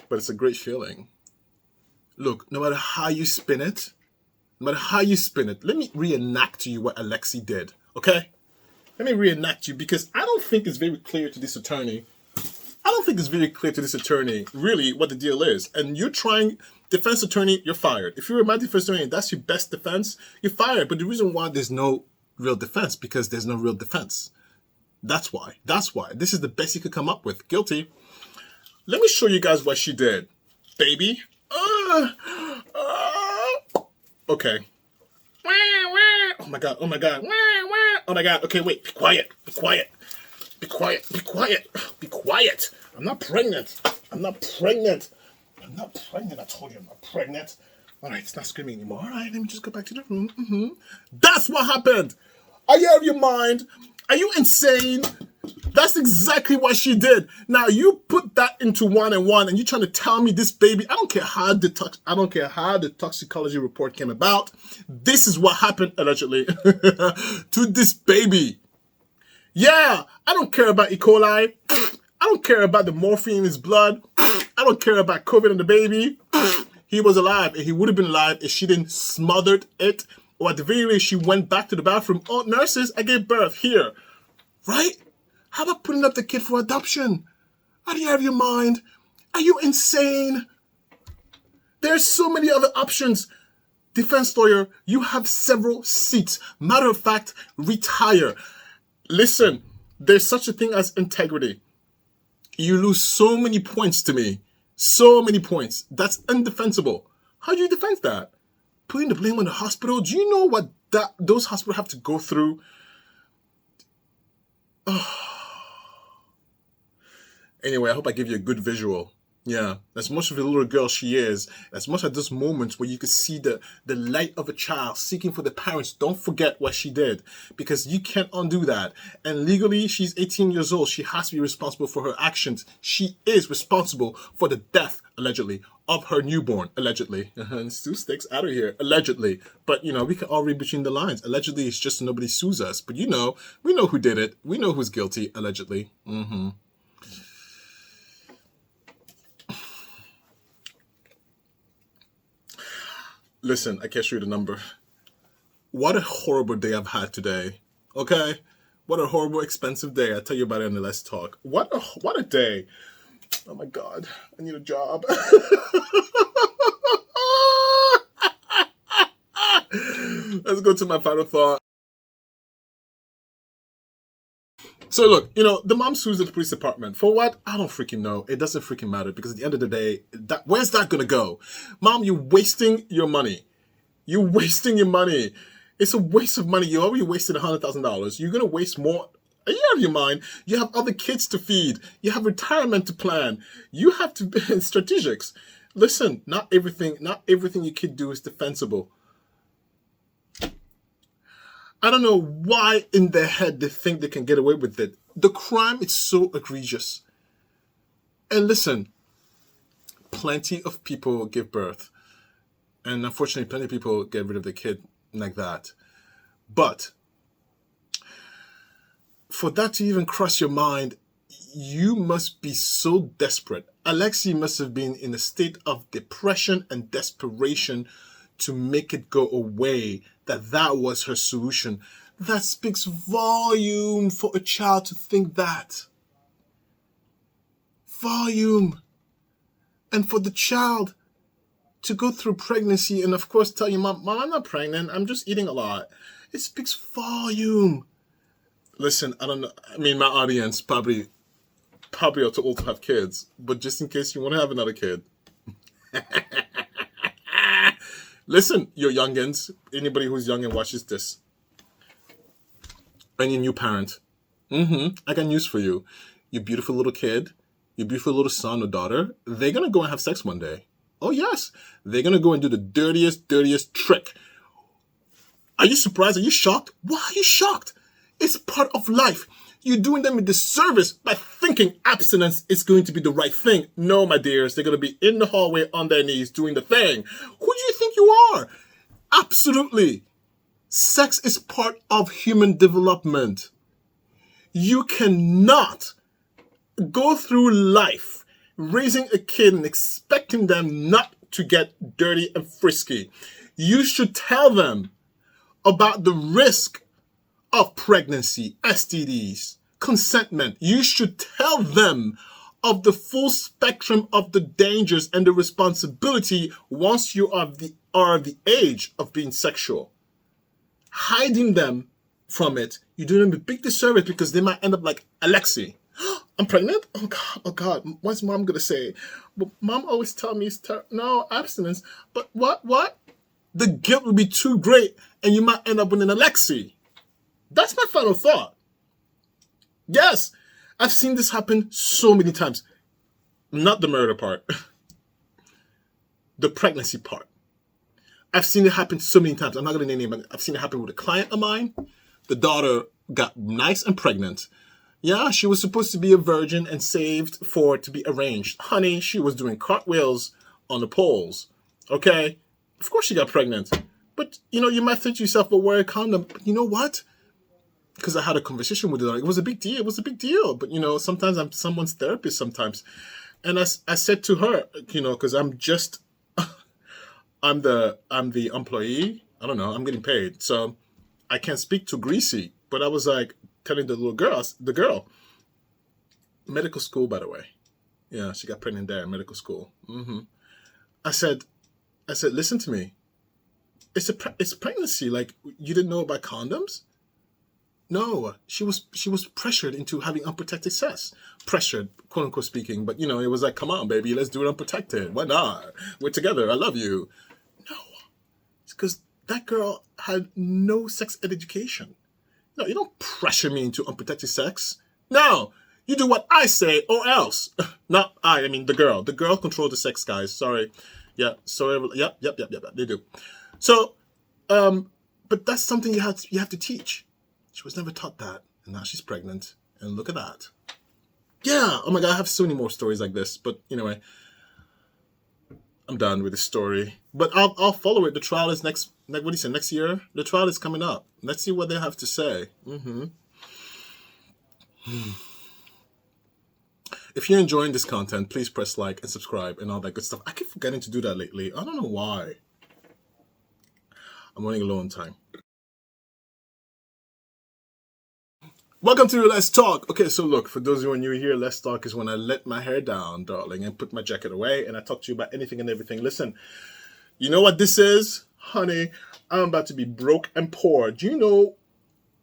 But it's a great feeling. Look, no matter how you spin it, let me reenact to you what ALEXEE did, okay? Let me reenact you because I don't think it's very clear to this attorney. Really what the deal is. And you're trying, defense attorney, you're fired. If you're my defense attorney and that's your best defense, you're fired. But the reason why there's no real defense, because there's no real defense. That's why. This is the best you could come up with. Guilty. Let me show you guys what she did. Baby. Okay. Oh my god. Okay, wait. Be quiet. I'm not pregnant. I told you I'm not pregnant. All right, it's not screaming anymore. All right, let me just go back to the room. That's what happened. Are you out of your mind? Are you insane? That's exactly what she did. Now you put that into one and one, and you're trying to tell me this baby. I don't care how the toxicology report came about. This is what happened allegedly to this baby. Yeah, I don't care about E. coli. I don't care about the morphine in his blood. I don't care about COVID on the baby. He was alive, and he would have been alive if she didn't smothered it, or at the very least, she went back to the bathroom. Oh, nurses, I gave birth here, right? How about putting up the kid for adoption? Are you out of your mind? Are you insane? There's so many other options. Defense lawyer, you have several seats. Matter of fact, retire. Listen, there's such a thing as integrity. You lose so many points to me. So many points. That's indefensible. How do you defend that? Putting the blame on the hospital? Do you know what those hospitals have to go through? Anyway, I hope I give you a good visual. Yeah, as much of a little girl she is, as much at those moments where you could see the light of a child seeking for the parents, don't forget what she did, because you can't undo that. And legally, she's 18 years old. She has to be responsible for her actions. She is responsible for the death, allegedly, of her newborn, allegedly. Sue sticks out of here, allegedly. But, you know, we can all read between the lines. Allegedly, it's just nobody sues us. But, you know, we know who did it. We know who's guilty, allegedly. Listen, I can't show you the number. What a horrible day I've had today. Okay? What a horrible, expensive day. I'll tell you about it in the Let's Talk. What a day. Oh my God. I need a job. Let's go to my final thought. So look, you know, the mom sues the police department. For what? I don't freaking know. It doesn't freaking matter, because at the end of the day, where's that gonna go? Mom, you're wasting your money. You're wasting your money. It's a waste of money. You already wasted $100,000. You're gonna waste more. Are you out of your mind? You have other kids to feed. You have retirement to plan. You have to be strategics. Listen, not everything you can do is defensible. I don't know why in their head they think they can get away with it. The crime is so egregious. And listen, plenty of people give birth. And unfortunately, plenty of people get rid of their kid like that. But for that to even cross your mind, you must be so desperate. ALEXEE must have been in a state of depression and desperation to make it go away, that was her solution. That speaks volume for a child to think that. Volume. And for the child to go through pregnancy and of course tell you, Mom, I'm not pregnant, I'm just eating a lot. It speaks volume. Listen, I don't know. I mean, my audience probably are too old to have kids, but just in case you want to have another kid. Listen, you youngins, anybody who's young and watches this, any new parent, I got news for you. Your beautiful little kid, your beautiful little son or daughter, they're going to go and have sex one day. Oh, yes. They're going to go and do the dirtiest trick. Are you surprised? Are you shocked? Why are you shocked? It's part of life. You're doing them a disservice by thinking abstinence is going to be the right thing. No, my dears, they're going to be in the hallway on their knees doing the thing. Who do you think you are? Absolutely. Sex is part of human development. You cannot go through life raising a kid and expecting them not to get dirty and frisky. You should tell them about the risk of pregnancy, STDs, consentment. You should tell them of the full spectrum of the dangers and the responsibility once you are the age of being sexual. Hiding them from it, you do them a big disservice because they might end up like ALEXEE. I'm pregnant? Oh God, what's mom gonna say? Well, mom always tell me no, abstinence. But what? The guilt will be too great and you might end up with an ALEXEE. That's my final thought. Yes, I've seen this happen so many times. Not the murder part. The pregnancy part. I've seen it happen so many times. I'm not going to name it. I've seen it happen with a client of mine. The daughter got nice and pregnant. Yeah, she was supposed to be a virgin and saved for it to be arranged. Honey, she was doing cartwheels on the poles. Okay? Of course she got pregnant. But, you might think to yourself, well, wear a condom. But you know what? Because I had a conversation with her. It was a big deal. It was a big deal. But, sometimes I'm someone's therapist sometimes. And I said to her, because I'm the employee. I don't know. I'm getting paid. So I can't speak too greasy. But I was like telling the girl, medical school, by the way. Yeah, she got pregnant there in medical school. I said, listen to me. It's pregnancy. Like, you didn't know about condoms? No, she was pressured into having unprotected sex. Pressured, quote unquote speaking, but it was like, come on, baby, let's do it unprotected. Why not? We're together. I love you. No, it's because that girl had no sex ed education. No, you don't pressure me into unprotected sex. No, you do what I say or else. Not I mean the girl. The girl controlled the sex, guys. Sorry. Yeah. Sorry. Yep. They do. So, but that's something you have to teach. She was never taught that, and now she's pregnant, and look at that. Yeah, oh my God, I have so many more stories like this, but anyway, I'm done with this story. But I'll follow it. The trial is next year? The trial is coming up. Let's see what they have to say. If you're enjoying this content, please press like and subscribe and all that good stuff. I keep forgetting to do that lately. I don't know why. I'm running low on time. Welcome to Let's Talk. Okay, so look, for those who are new here, Let's Talk is when I let my hair down, darling, and put my jacket away, and I talk to you about anything and everything. Listen, you know what this is? Honey, I'm about to be broke and poor. Do you know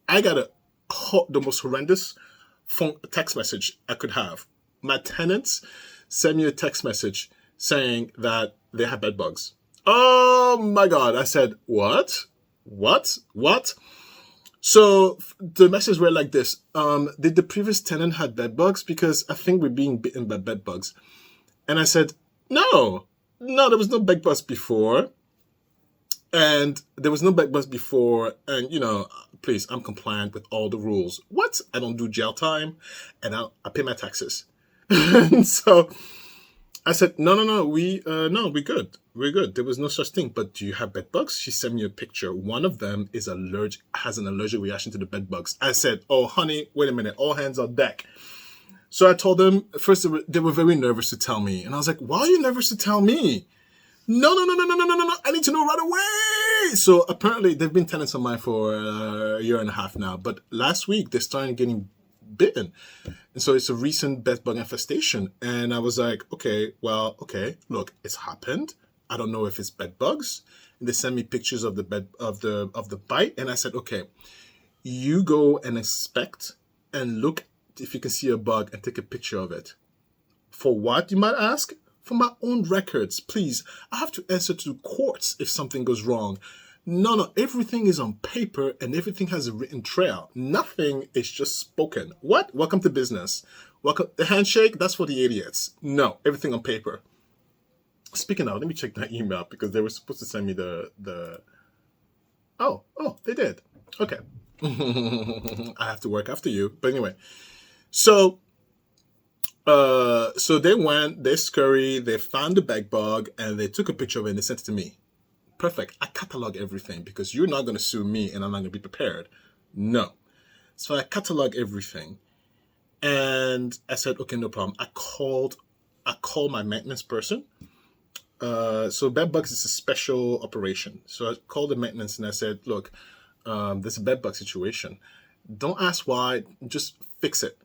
I got the most horrendous text message I could have? My tenants sent me a text message saying that they have bed bugs. Oh my God. I said, what? So the messages were like this. Did the previous tenant have bed bugs? Because I think we're being bitten by bed bugs. And I said, no, there was no bed bugs before. And there was no bed bugs before. And, please, I'm compliant with all the rules. What? I don't do jail time and I pay my taxes. And so I said, no, we're good. We're good. There was no such thing. But do you have bed bugs? She sent me a picture. One of them has an allergic reaction to the bed bugs. I said, oh, honey, wait a minute. All hands on deck. So I told them, first they were very nervous to tell me. And I was like, why are you nervous to tell me? No. I need to know right away. So apparently they've been tenants of mine for a year and a half now. But last week they started getting bitten. And so it's a recent bed bug infestation. And I was like, okay, look, it's happened. I don't know if it's bed bugs. And they sent me pictures of the bite. And I said, okay, you go and inspect and look if you can see a bug and take a picture of it. For what, you might ask? For my own records, please. I have to answer to courts if something goes wrong. No, everything is on paper and everything has a written trail. Nothing is just spoken. What? Welcome to business. Welcome. The handshake, that's for the idiots. No, everything on paper. Speaking of, let me check that email because they were supposed to send me the... Oh, they did. Okay. I have to work after you. But anyway, so they went, they scurried, they found the bed bug, and they took a picture of it and they sent it to me. Perfect. I catalog everything because you're not going to sue me and I'm not going to be prepared. No. So I catalog everything. And I said, okay, no problem. I called my maintenance person. So bed bugs is a special operation. So I called the maintenance and I said, look, there's a bed bug situation. Don't ask why, just fix it.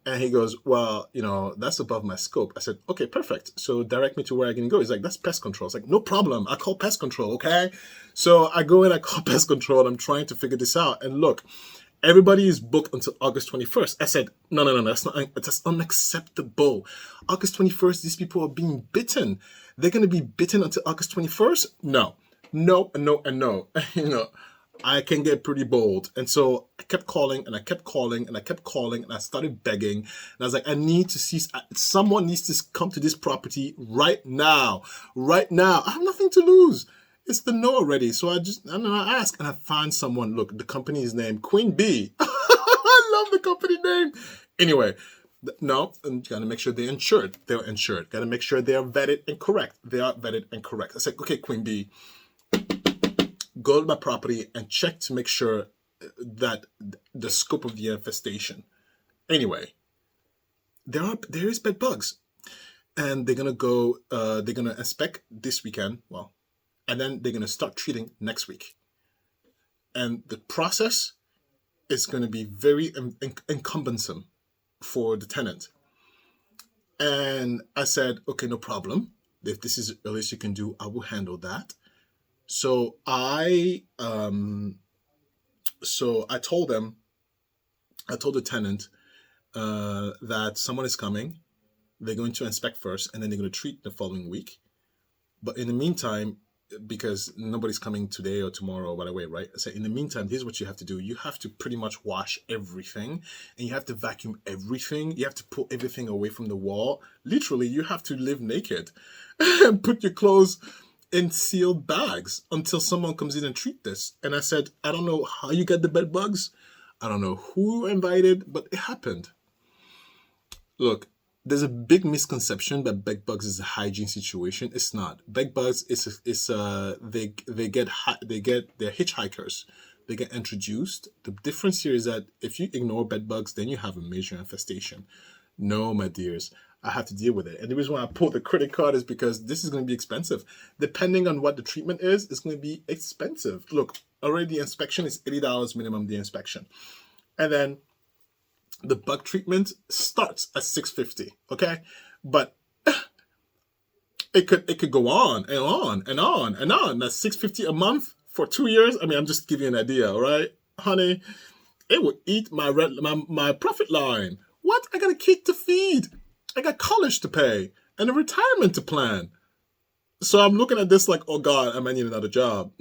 And he goes, well, that's above my scope. I said, okay, perfect. So direct me to where I can go. He's like, that's pest control. It's like, no problem. I call pest control, okay? So I go and I call pest control. I'm trying to figure this out. And look, everybody is booked until August 21st. I said, no, that's unacceptable. August 21st, these people are being bitten. They're going to be bitten until August 21st? No. I can get pretty bold. And so I kept calling and I kept calling and I kept calling and I started begging. And I was like, I need to see, someone needs to come to this property right now. Right now. I have nothing to lose. It's the no already. So I ask and I find someone. Look, the company is named Queen Bee. I love the company name. Anyway, no, and you gotta make sure they're insured. They're insured. Gotta make sure they are vetted and correct. They are vetted and correct. I said, okay, Queen Bee, go to my property and check to make sure that the scope of the infestation. Anyway, there is bed bugs, and they're gonna inspect this weekend. Well, and then they're gonna start treating next week, and the process is gonna be very encumbersome for the tenant. And I said, okay, no problem. If this is the earliest you can do, I will handle that. So I told the tenant that someone is coming. They're going to inspect first, and then they're going to treat the following week. But in the meantime, because nobody's coming today or tomorrow or whatever, right? So in the meantime, here's what you have to do. You have to pretty much wash everything, and you have to vacuum everything. You have to pull everything away from the wall. Literally, you have to live naked and put your clothes in sealed bags until someone comes in and treat this. And I said, I don't know how you get the bed bugs. I don't know who invited, but it happened. Look, there's a big misconception that bed bugs is a hygiene situation. It's not. Bed bugs they're hitchhikers. They get introduced. The difference here is that if you ignore bed bugs, then you have a major infestation. No, my dears, I have to deal with it. And the reason why I pulled the credit card is because this is going to be expensive. Depending on what the treatment is, it's going to be expensive. Look, already the inspection is $80 minimum, the inspection. And then the bug treatment starts at $650, okay? But it could go on and on and on and on. That's $650 a month for 2 years. I mean, I'm just giving you an idea, all right? Honey, it would eat my profit line. What? I got a kid to feed. I got college to pay and a retirement to plan. So I'm looking at this like, oh God, I might need another job.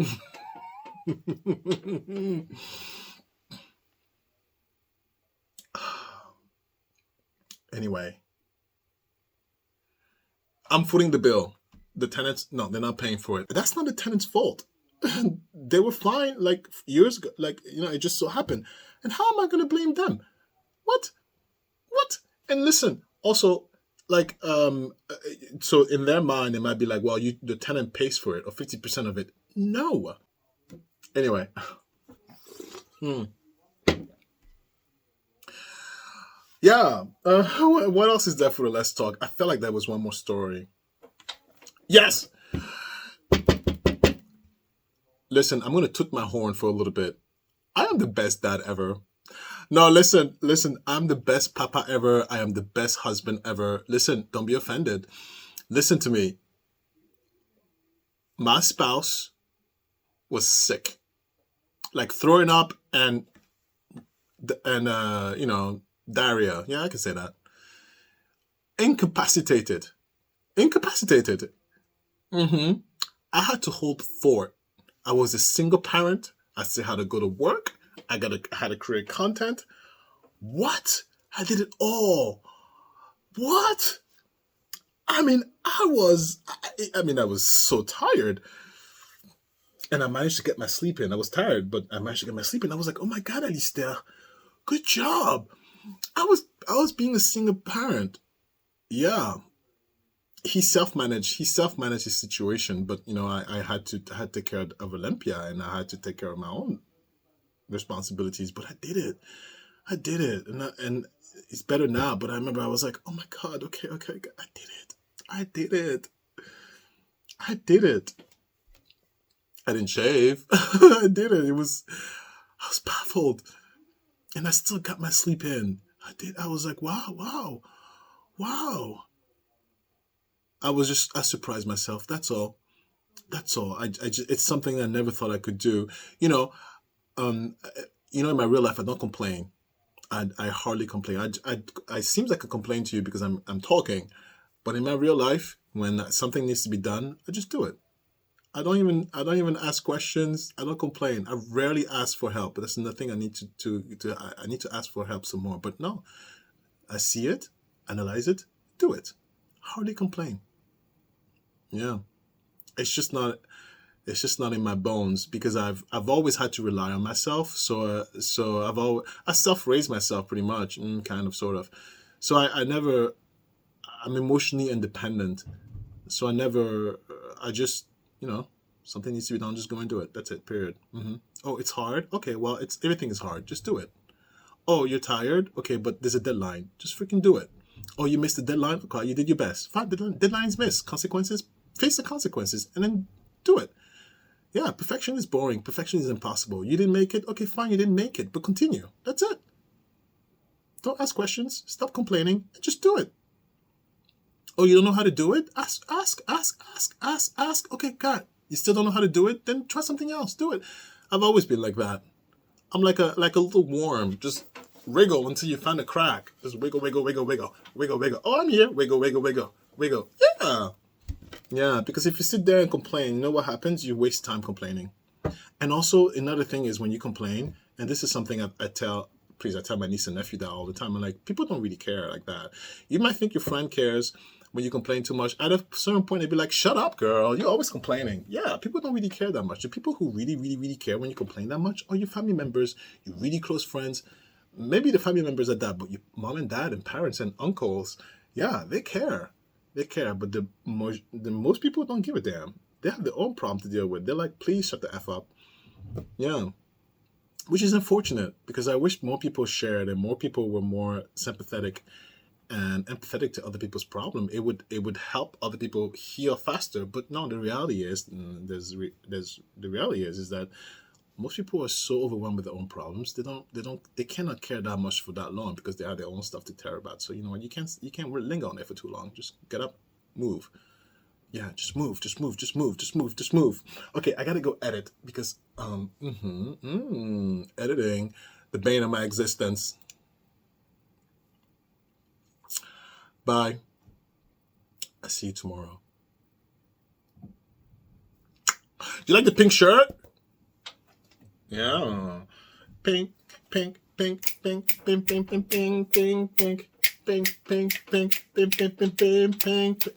Anyway, I'm footing the bill. The tenants, no, they're not paying for it. That's not the tenant's fault. They were fine like years ago. Like, it just so happened. And how am I going to blame them? What? And listen, also, like, so in their mind, it might be like, well, the tenant pays for it or 50% of it. No. Anyway. Yeah. What else is there for the Let's Talk? I felt like there was one more story. Yes. Listen, I'm going to toot my horn for a little bit. I am the best dad ever. No, listen. I'm the best papa ever. I am the best husband ever. Listen, don't be offended. Listen to me. My spouse was sick, like throwing up and diarrhea. Yeah, I can say that. Incapacitated. I had to hold fort. I was a single parent. I still had to go to work. I had to create content. What? I did it all. What? I mean, I was so tired. And I managed to get my sleep in. I was tired, but I managed to get my sleep in. I was like, oh my God, Alistair, good job. I was being a single parent. Yeah. He self-managed his situation, but I had to take care of Olympia, and I had to take care of my own responsibilities, but I did it. And it's better now, but I remember I was like, oh my God, okay, I did it. I didn't shave. I did it. I was baffled, and I still got my sleep in. I was like, wow. I surprised myself. That's all. It's something I never thought I could do. In my real life, I don't complain. I hardly complain. I seems like I complain to you because I'm talking, but in my real life, when something needs to be done, I just do it. I don't even ask questions. I don't complain. I rarely ask for help. But that's another thing I need I need to ask for help some more. But no, I see it, analyze it, do it. Hardly complain. Yeah, it's just not in my bones, because I've always had to rely on myself. So I self-raised myself pretty much, kind of, sort of. So I'm emotionally independent. So I just, something needs to be done, just go and do it. That's it, period. Oh, it's hard? Okay, well, everything is hard. Just do it. Oh, you're tired? Okay, but there's a deadline. Just freaking do it. Oh, you missed the deadline? Okay, you did your best. Fine, deadline's missed. Consequences? Face the consequences and then do it. Yeah, perfection is boring. Perfection is impossible. You didn't make it? Okay, fine, you didn't make it, but continue. That's it. Don't ask questions. Stop complaining and just do it. Oh, you don't know how to do it? Ask. Okay, God, you still don't know how to do it? Then try something else. Do it. I've always been like that. I'm like a little worm. Just wriggle until you find a crack. Just wiggle. Oh, I'm here. Wiggle. Yeah, because if you sit there and complain, you know what happens? You waste time complaining. And also, another thing is, when you complain, and this is something I tell my niece and nephew that all the time. I'm like, people don't really care like that. You might think your friend cares when you complain too much. At a certain point, they'd be like, shut up, girl. You're always complaining. Yeah, people don't really care that much. The people who really, really, really care when you complain that much are your family members, your really close friends. Maybe the family members are that, but your mom and dad and parents and uncles, yeah, they care. But the most people don't give a damn. They have their own problem to deal with. They're like, please shut the F up. Yeah. Which is unfortunate, because I wish more people shared and more people were more sympathetic and empathetic to other people's problem. It would help other people heal faster. But no, the reality is that most people are so overwhelmed with their own problems. They cannot care that much for that long, because they have their own stuff to care about. So you know what, you can't linger on there for too long. Just get up, move. Yeah, just move. Okay, I gotta go edit, because editing, the bane of my existence. Bye. I see you tomorrow. You like the pink shirt? Yeah. Pink.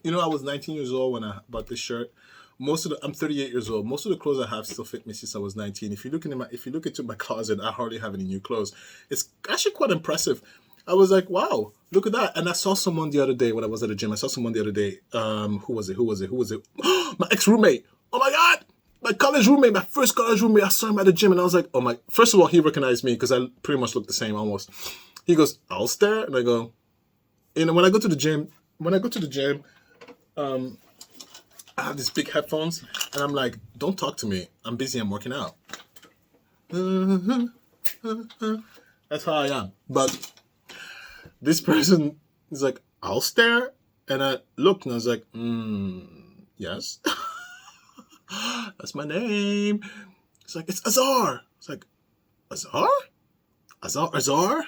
You know, I was 19 years old when I bought this shirt. I'm 38 years old. Most of the clothes I have still fit me since I was 19. If you look into my closet, I hardly have any new clothes. It's actually quite impressive. I was like, wow, look at that. And I saw someone the other day when I was at the gym. Who was it? My ex-roommate. Oh my God. My college roommate, my first college roommate. I saw him at the gym, and I was like, oh my. First of all, he recognized me because I pretty much look the same almost. He goes, I'll stare. And I go, when I go to the gym, I have these big headphones, and I'm like, don't talk to me. I'm busy. I'm working out. That's how I am. But this person is like, I'll stare. And I looked, and I was like, yes. That's my name. It's like, it's Azar. It's like, Azar? Azar?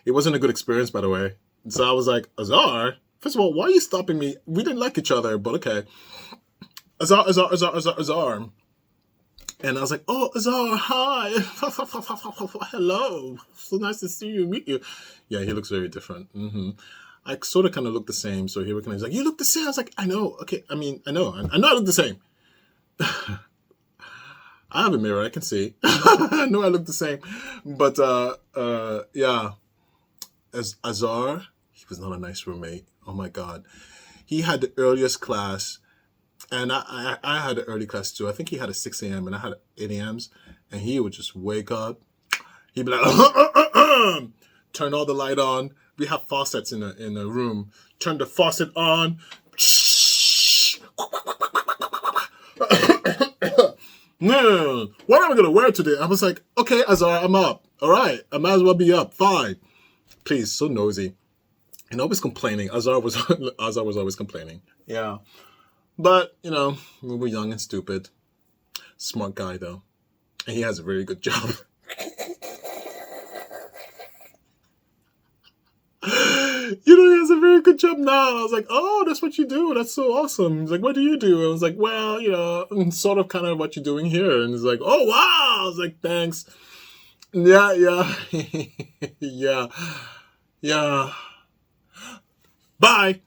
It wasn't a good experience, by the way. So I was like, Azar? First of all, why are you stopping me? We didn't like each other, but okay. Azar. And I was like, oh, Azar, hi. Hello. So nice to see you, meet you. Yeah, he looks very different. I sort of kind of look the same. So he recognized, like, you look the same. I was like, I know. Okay, I mean, I know I look the same. I have a mirror, I can see. I know I look the same. But yeah. As Azar, he was not a nice roommate. Oh my God. He had the earliest class, and I had an early class too. I think he had a 6 a.m. and I had 8 a.m.s, and he would just wake up. He'd be like, turn all the light on. We have faucets in the room. Turn the faucet on. No, what am I gonna wear today? I was like, okay, Azar, I'm up. All right, I might as well be up. Fine. Please, so nosy. And always complaining. Azar was always complaining. Yeah. But, we were young and stupid. Smart guy, though. And he has a very good job. He has a very good job now. I was like, oh, that's what you do. That's so awesome. He's like, what do you do? I was like, well, sort of kind of what you're doing here. And he's like, oh, wow. I was like, thanks. Yeah. Yeah. Bye.